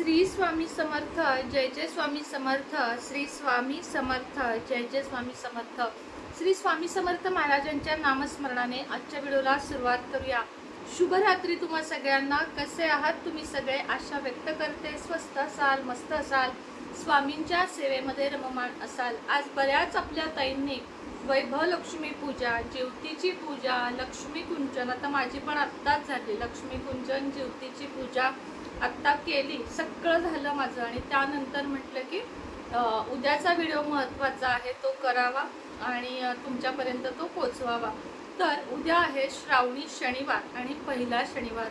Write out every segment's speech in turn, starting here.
श्री स्वामी समर्थ, जय जय स्वामी समर्थ, श्री स्वामी समर्थ, जय जय स्वामी समर्थ। श्री स्वामी समर्थ महाराजांच्या नामस्मरणाने आजच्या व्हिडिओला सुरुवात करूया। शुभरात्री तुम्हा सगळ्यांना। कसे आहात तुम्ही सगळे? आशा व्यक्त करते स्वस्त असाल, मस्त असाल, स्वामींच्या सेवेमध्ये रममाण असाल। आज बऱ्याच आपल्या ताईंनी वैभव लक्ष्मी पूजा, ज्योतीची पूजा, लक्ष्मी कुंजन, आता माझी पण आत्ताच झाली लक्ष्मी कुंजन ज्योतीची पूजा आत्ता केली, सगळं झालं माझं। आणि त्यानंतर म्हटलं की उद्याचा व्हिडिओ महत्त्वाचा आहे, तो करावा आणि तुमच्यापर्यंत तो पोचवावा। तर उद्या आहे श्रावणी शनिवार आणि पहिला शनिवार।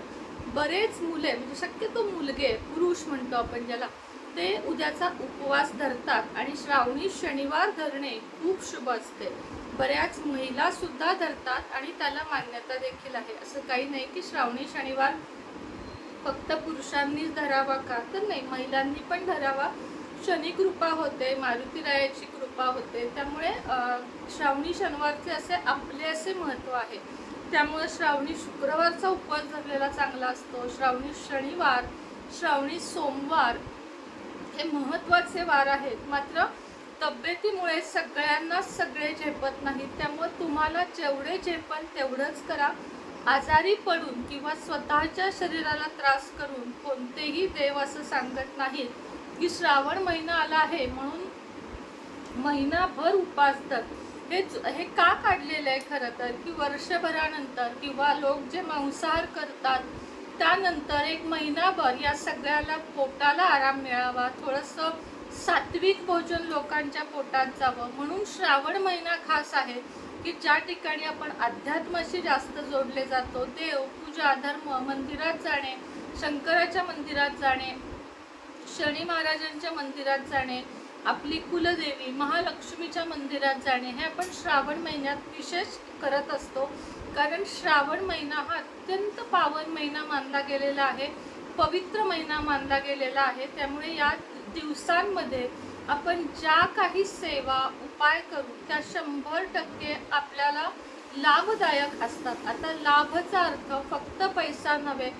बरेच मुले म्हणजे शक्यतो मुलगे, पुरुष म्हणतो आपण ज्याला, ते उद्याचा उपवास धरतात आणि श्रावणी शनिवार धरणे खूप शुभ असते। बऱ्याच महिला सुद्धा धरतात आणि त्याला मान्यता देखील आहे। असं काही नाही की श्रावणी शनिवार फक्त पुरुषांनीच धरावा का, तर नाही, महिलांनी पण धरावा। शनी कृपा होते, मारुतीरायाची कृपा होते, त्यामुळे श्रावणी शनिवारचे असे आपले असे महत्त्व आहे। त्यामुळे श्रावणी शुक्रवारचा उपवास धरलेला चांगला असतो। श्रावणी शनिवार, श्रावणी सोमवार हे महत्त्वाचे वार आहेत। मात्र तब्येतीमुळे सगळ्यांना सगळे झेपत नाहीत, त्यामुळे तुम्हाला जेवढे झेपन तेवढंच करा। आजारी पडून किंवा स्वतःच्या शरीराला त्रास करून कोणतेही देव असं सांगत नाहीत की श्रावण महिना आला आहे म्हणून महिनाभर उपास धर। हे का काढलेलं आहे खरं तर, की वर्षभरानंतर किंवा लोक जे मांसाहार करतात त्यानंतर एक महिनाभर या सगळ्याला पोटाला आराम मिळावा, थोडंसं सात्विक भोजन लोकांच्या पोटात जावं, म्हणून श्रावण महिना खास आहे की ज्या ठिकाणी आपण अध्यात्माशी जास्त जोडले जातो, देव पूजा, धर्म, मंदिरात जाणे, शंकराच्या मंदिरात जाणे, शनी महाराजांच्या मंदिरात जाणे, आपली कुलदेवी महालक्ष्मीच्या मंदिरात जाणे, हे आपण श्रावण महिन्यात विशेष करत असतो। कारण श्रावण महिना हा अत्यंत पावन महिना मानला गेलेला आहे, पवित्र महिना मानला गेलेला आहे। त्यामुळे या दिवसांमध्ये आपण ज्या काही सेवा उपाय करू त्या 100% आपल्याला लाभदायक असतात। आता लाभचा अर्थ फक्त पैसा नव्हे,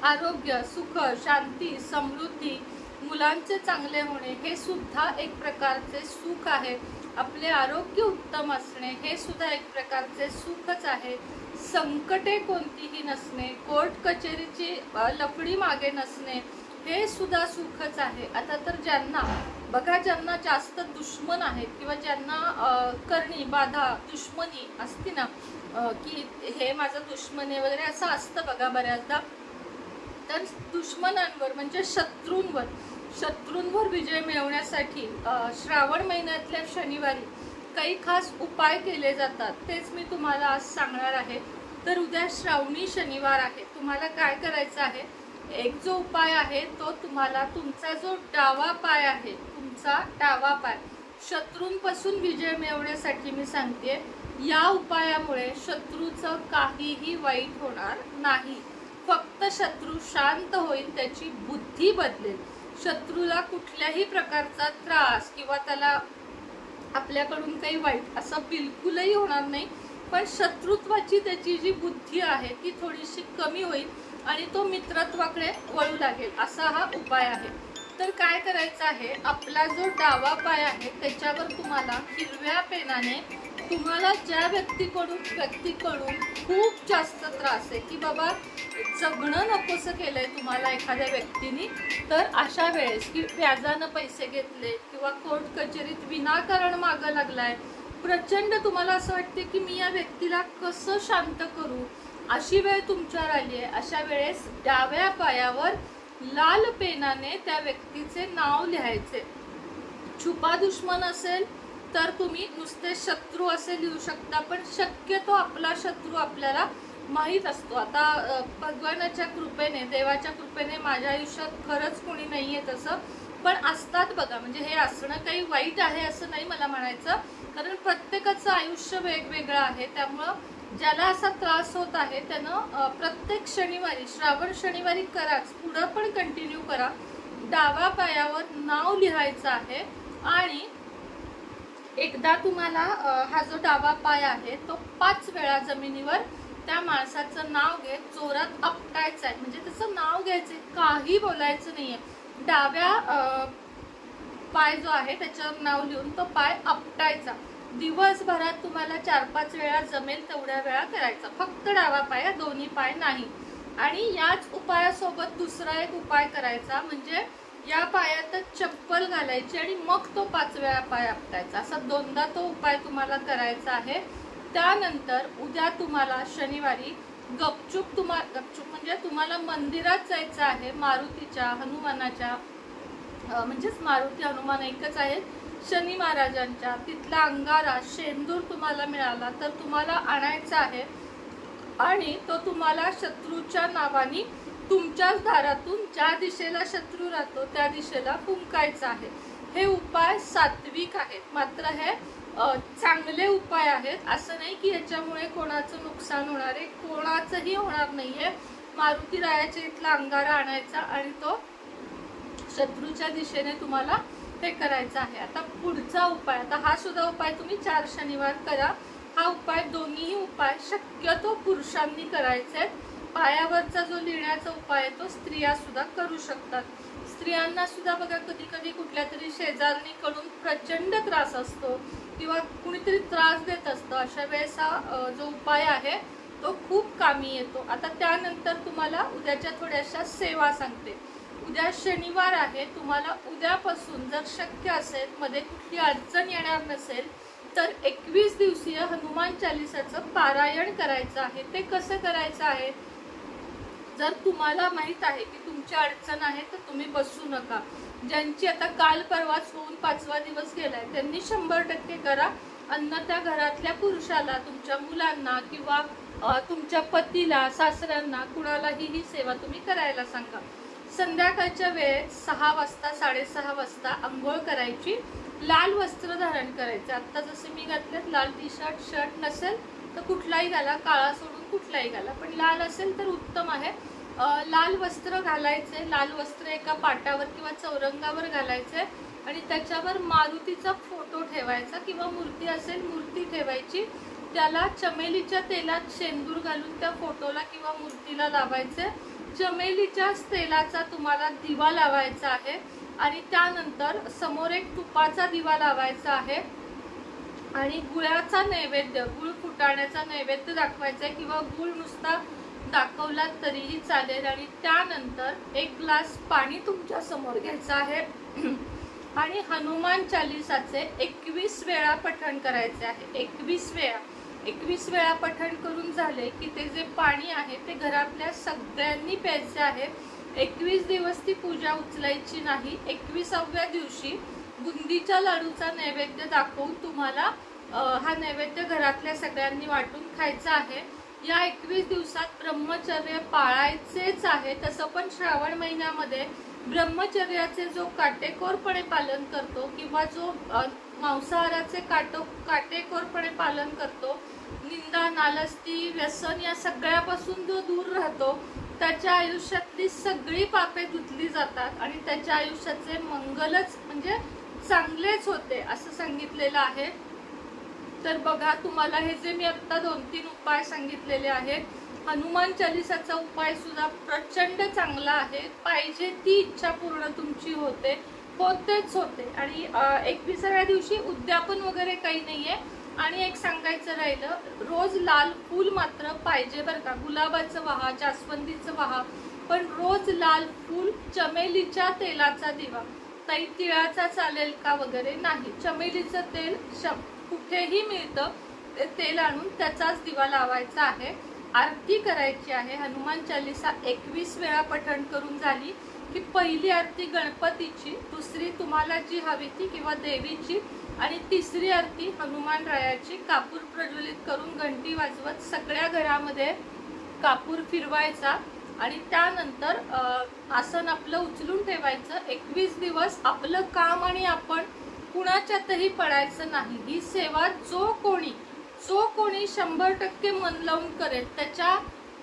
आरोग्य, सुख, शांती, समृद्धी, मुलांचे चांगले होणे हे सुद्धा एक प्रकारचे सुख आहे। आपले आरोग्य उत्तम असणे हे सुद्धा एक प्रकारचे सुखच आहे। संकटे कोणतीही नसणे, कोर्ट कचेरीची लफडी मागे नसणे हे सुद्धा सुखच आहे। आता तर ज्यांना बघा, ज्यांना जास्त दुश्मन आहेत किंवा ज्यांना करणी बाधा दुश्मनी असते ना, की हे माझं दुश्मन आहे वगैरे असं असतं बघा बऱ्याचदा, तर दुश्मनांवर म्हणजे शत्रूंवर विजय मिळवण्यासाठी श्रावण महिन्यातल्या शनिवारी काही खास उपाय केले जातात, तेच मी तुम्हाला आज सांगणार आहे। तर उद्या श्रावणी शनिवार आहे, तुम्हाला काय करायचं आहे, एक जो उपाय आहे तो तुम्हाला तुमचा जो डावा पाय आहे, तुमचा डावा पाय शत्रूंपासून विजय मिळवण्यासाठी मी सांगते। या उपायामुळे शत्रूचं काहीही वाईट होणार नाही, फक्त शत्रू शांत होईल, त्याची बुद्धी बदलेल। शत्रूला कुठल्याही प्रकारचा त्रास किंवा त्याला आपल्याकडून काही वाईट असं बिलकुलही होणार नाही, पण शत्रुत्वाची त्याची जी बुद्धी आहे ती थोडीशी कमी होईल आणि तो मित्रत्वाकडे वळू लागेल, असा हा उपाय आहे। तर काय करायचं आहे, आपला जो डावा पाय आहे त्याच्यावर तुम्हाला हिरव्या पेनाने, तुम्हाला ज्या व्यक्तीकडून खूप जास्त त्रास आहे की बाबा जगणं नकोसं केलंय तुम्हाला एखाद्या व्यक्तीने, तर अशा वेळेस की व्याजानं पैसे घेतले किंवा कोर्ट कचेरीत विनाकारण मागं लागलाय, प्रचंड तुम्हाला असं वाटते की मी या व्यक्तीला कसं शांत करू, अशी वेळ तुमच्यावर आली आहे, अशा वेळेस डाव्या पायावर लाल पेनाने त्या व्यक्तीचे नाव लिहायचे। छुपा दुश्मन असेल तर तुम्ही नुसते शत्रू असे लिहू शकता, पण शक्यतो आपला शत्रू आपल्याला माहीत असतो। आता भगवानाच्या कृपेने, देवाच्या कृपेने माझ्या आयुष्यात खरंच कोणी नाही आहे तसं, पण असतात बघा, म्हणजे हे असणं काही वाईट आहे असं नाही मला म्हणायचं, कारण प्रत्येकाचं आयुष्य वेगवेगळं आहे। त्यामुळं ज्याला असा त्रास होत आहे त्यानं प्रत्येक शनिवारी, श्रावण शनिवारी कराच, पुढं पण कंटिन्यू करा, डावा पायावर नाव लिहायचं आहे। आणि एकदा तुम्हाला हा जो डावा पाय आहे तो 5 वेळा जमिनीवर त्या माणसाचं नाव घे, जोरात आपटायचं आहे, म्हणजे त्याचं नाव घ्यायचं, काही बोलायचं नाहीये. डाव्या पाय जो आहे त्याच्यावर नाव लिहून तो पाय आपटायचा. दिवसभरात तुम्हाला 4-5 वेळा जमेल तेवढ्या वेळा करायचा, फक्त डावा पाय, दोन्ही पाय नाही. आणि याच उपायासोबत दुसरा एक उपाय करायचा, म्हणजे या पायातच चप्पल घालायची आणि मग तो 5 वेळा पाय आपटायचा. असा 2दा तो उपाय तुम्हाला करायचा आहे. त्यानंतर उद्या तुम्हाला शनिवारी गपचूप म्हणजे तुम्हाला मंदिरात जायचं आहे, मारुतीच्या, हनुमानाच्या, म्हणजेच मारुती हनुमान एकच आहेत, शनी महाराजांच्या. तिथला अंगारा शेंदूर तुम्हाला मिळाला तर तुम्हाला आणायचा आहे आणि तो तुम्हाला शत्रूच्या नावाने तुमच्याच दारातून ज्या दिशेला शत्रू राहतो त्या दिशेला फुंकायचा आहे. हे उपाय सात्विक आहेत, मात्र हे चांगले उपाय आहेत. असं नाही की याच्यामुळे कोणाचं नुकसान होणार आहे, कोणाचंही होणार नाहीये. मारुती रायाच्या इथला अंगारा आणायचा आणि तो शत्रूच्या दिशेने तुम्हाला ते करायचं आहे. आता पुढचा उपाय, आता हा सुद्धा उपाय तुम्ही 4 शनिवार करा. हा उपाय, दोन्हीही उपाय शक्यतो पुरुषांनी करायचे. पायावरचा जो लिहिण्याचा उपाय आहे तो स्त्रिया सुद्धा करू शकतात. स्त्रियांना सुद्धा बघा कधी कधी कुठल्या तरी शेजारणीकडून प्रचंड त्रास असतो किंवा कुणीतरी त्रास देत असतं. अशा वेळेस हा जो उपाय आहे तो खूप कामी येतो. आता त्यानंतर तुम्हाला उद्याच्या थोड्याशा सेवा सांगते. उद्या शनिवार आहे, तुम्हाला उद्यापासून जर शक्य असेल, मध्ये कुठली अडचण येणार नसेल तर 21 दिवसीय हनुमान चालीसाचं पारायण करायचं आहे. ते कसं करायचं आहे, जर तुम्हाला माहित आहे की तुमची अडचण आहे तर तुम्ही बसू नका. ज्यांची आता काल परवाच होऊन 5वा दिवस गेलाय त्यांनी 100% करा. अन्यथा घरातल्या पुरुषाला, तुमच्या मुलांना किंवा तुमच्या पतीला, सासऱ्यांना, कुणालाही ही सेवा तुम्ही करायला सांगा. संध्याकाळच्या वेळेत 6 वाजता 6:30 वाजता आंघोळ करायची, लाल वस्त्र धारण करायचे. आता जसे मी घातलेत, लाल टी-शर्ट, शर्ट नसेल तर कुठलाही घाला, काळा सोडून कुठलाही घाला, पण लाल असेल तर उत्तम आहे. लाल वस्त्र घालायचे. लाल वस्त्र एका पाटावर किंवा चौरंगावर घालायचे आणि त्याच्यावर मारुतीचा फोटो ठेवायचा किंवा मूर्ती असेल मूर्ती ठेवायची. त्याला चमेलीच्या तेलात शेंदूर घालून त्या फोटोला किंवा मूर्तीला लावायचे. चमेलीच्या तेलाचा तुम्हाला दिवा लावायचा आहे आणि त्यानंतर समोर एक तुपाचा दिवा लावायचा आहे आणि गुळाचा नैवेद्य, गुळ फुटाण्याचा नैवेद्य दाखवायचा आहे किंवा गुळ नुसता दाखवला तरीही चालेल. आणि त्यानंतर 1 ग्लास पाणी तुमच्या समोर घ्यायचं आहे आणि हनुमान चालीसाचे 21 वेळा पठण करायचे आहे. 21 वेळा पठण करून झाले की ते जे पाणी आहे ते घरातल्या सगळ्यांनी प्यायचे आहे. 21 दिवस ती पूजा उचलायची नाही. 21व्या दिवशी बुंदीच्या लाडूचा नैवेद्य दाखवून तुम्हाला हा नैवेद्य घरातल्या सगळ्यांनी वाटून खायचा आहे. या 21 दिवसात ब्रह्मचर्य पाळायचेच आहे. तसं पण श्रावण महिन्यामध्ये ब्रह्मचर्याचे जो काटेकोरपणे पालन करतो किंवा जो मांसाहाराचे काटेकोरपणे पालन करतो, निंदा, नालस्ती, व्यसन या सगळ्यापासून जो दूर राहतो, त्याच्या आयुष्यातली सगळी पापे धुतली जातात आणि त्याच्या आयुष्याचे मंगलच म्हणजे चांगलेच होते असं सांगितलेलं आहे. तर बघा, तुम्हाला हे जे मी आता 2-3 उपाय सांगितलेले आहेत, हनुमान चालीसाचा उपाय सुद्धा प्रचंड चांगला आहे. पाहिजे ती इच्छा पूर्ण तुमची होतेच होते. आणि 21व्या दिवशी उद्यापन वगैरे काही नाहीये. आणि एक सांगायचं राहिलं, रोज लाल फूल मात्र पाहिजे बरं का. गुलाबाचं वाहा, जास्वंदीचं वाहा, पण रोज लाल फूल. चमेलीच्या तेलाचा दिवा, ताई तिळाचा चालेल का वगैरे नाही, चमेलीचं तेल कुठेही मिळतं, ते तेल आणून त्याचाच दिवा लावायचा आहे. आरती करायची आहे. हनुमान चालीसा 21 वेळा पठण करून झाली की पहिली आरती गणपतीची, दुसरी तुम्हाला जी हवी ती किंवा देवीची, आणि तिसरी आरती हनुमान रायाची. कापूर प्रज्वलित करून घंटी वाजवत सगळ्या घरामध्ये कापूर फिरवायचा आणि त्यानंतर आसन आपलं उचलून ठेवायचं. 21 दिवस आपलं काम आणि आपण कुणाच्यातही पडायचं नाही. ही सेवा जो कोणी 100% मन लावून करेल, त्याच्या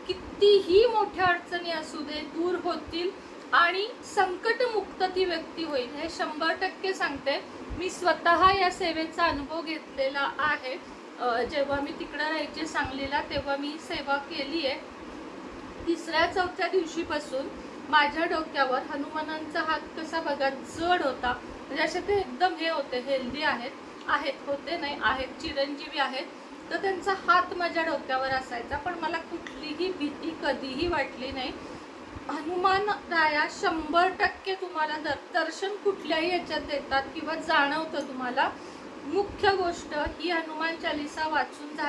कितीही मोठ्या अडचणी असू दे दूर होतील आणि संकटमुक्त ती व्यक्ती होईल. हे 100% सांगते. मी स्वतः या सेवेचा अनुभव घेतलेला आहे. जेव्हा मी तिकडे राहायचे सांगलीला तेव्हा मी सेवा केली आहे। 3ऱ्या-4थ्या दिवशीपासून माझ्या डोक्यावर हनुमानांचा हात कसा बघा जड होता, म्हणजे असे ते एकदम हे होते, हेल्दी आहेत, चिरंजीवी आहेत, तर त्यांचा हात माझ्या डोक्यावर असायचा, पण मला कुठलीही भीती कधीही वाटली नाही। हनुमान राया 100% तुम्हाला दर्शन कुठल्याही याच्यात देतात किंवा जाणवतं तुम्हाला। मुख्य गोष्ट ही हनुमान चालीसा वाचून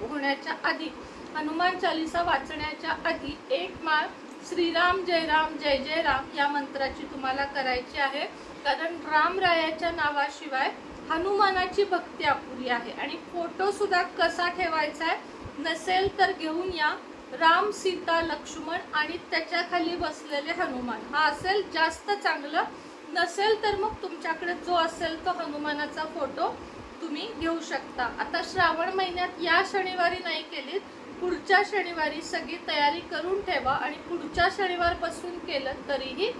होण्याच्या आधी, हनुमान चालीसा वाचण्याच्या आधी एक माळ श्रीराम जय राम जय जय राम या मंत्राची तुम्हाला करायची आहे, कारण रामरायाच्या नावाशिवाय हनुमानाची भक्ती अपुरी आहे। आणि फोटो सुद्धा कसा ठेवायचा आहे, नसेल तर घेऊन या राम सीता लक्ष्मण आणि त्याच्या खाली बसलेले हनुमान, हा असेल जास्त चांगलं, नसेल तर मग तुमच्याकडे जो असेल तो हनुमानाचा फोटो तुम्ही घेऊ शकता। आता श्रावण महिन्यात या शनिवारी नाही केलीत, पुढच्या शनिवारी सगळी तयारी करून ठेवा आणि पुढच्या शनिवारपासून केलं तरीही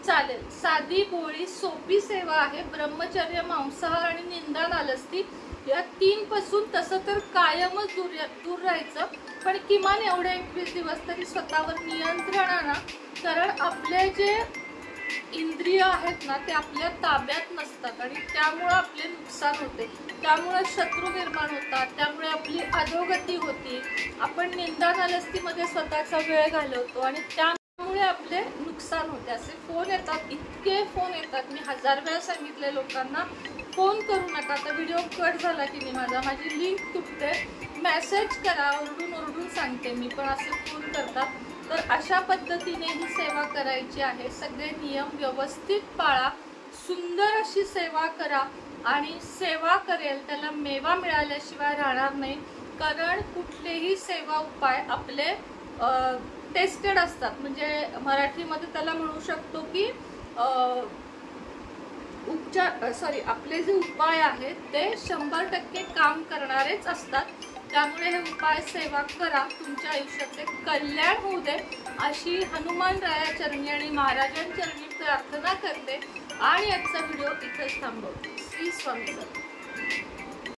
चालेल। साधी भोळी सोपी सेवा आहे। ब्रह्मचर्य, मांसाहार आणि निंदा नालस्ती या 3 पासून तसं तर कायमच दूर राहायचं, पण किमान एवढे 21 दिवस तरी स्वतःवर नियंत्रण आणा, कारण आपले जे इंद्रिय आहेत ना ते आपल्या ताब्यात नसतात आणि त्यामुळे आपले नुकसान होते, त्यामुळे शत्रू निर्माण होतात, त्यामुळे आपली अधोगती होती, आपण निंदा नालस्तीमध्ये स्वतःचा वेळ घालवतो आणि त्यामुळे आपले नुकसान होते। असे फोन येतात, इतके फोन येतात, मी 1000 वेळा सांगितले लोकांना फोन करू नका। आता व्हिडिओ कट झाला की नाही माझी लिंक तुटते, मेसेज करा, ओरडून सांगते मी, पण असे फोन करतात। तर अशा पद्धतीने ही सेवा करायची आहे। सगळे नियम व्यवस्थित पाळा, सुंदर अशी सेवा करा आणि सेवा करेल त्याला मेवा मिळाल्याशिवाय राहणार नाही, कारण कुठलेही सेवा उपाय आपले टेस्टेड असतात, म्हणजे मराठीमध्ये त्याला म्हणू शकतो की आपले जे उपाय आहेत ते 100% काम करणारेच असतात। त्यामुळे हे उपाय सेवा करा, तुमच्या आयुष्याचे कल्याण होऊ दे अशी हनुमान राया चरणी आणि महाराजांचरणी प्रार्थना करते आणि आजचा व्हिडिओ इथेच थांबवते। श्री स्वामी समर्थ।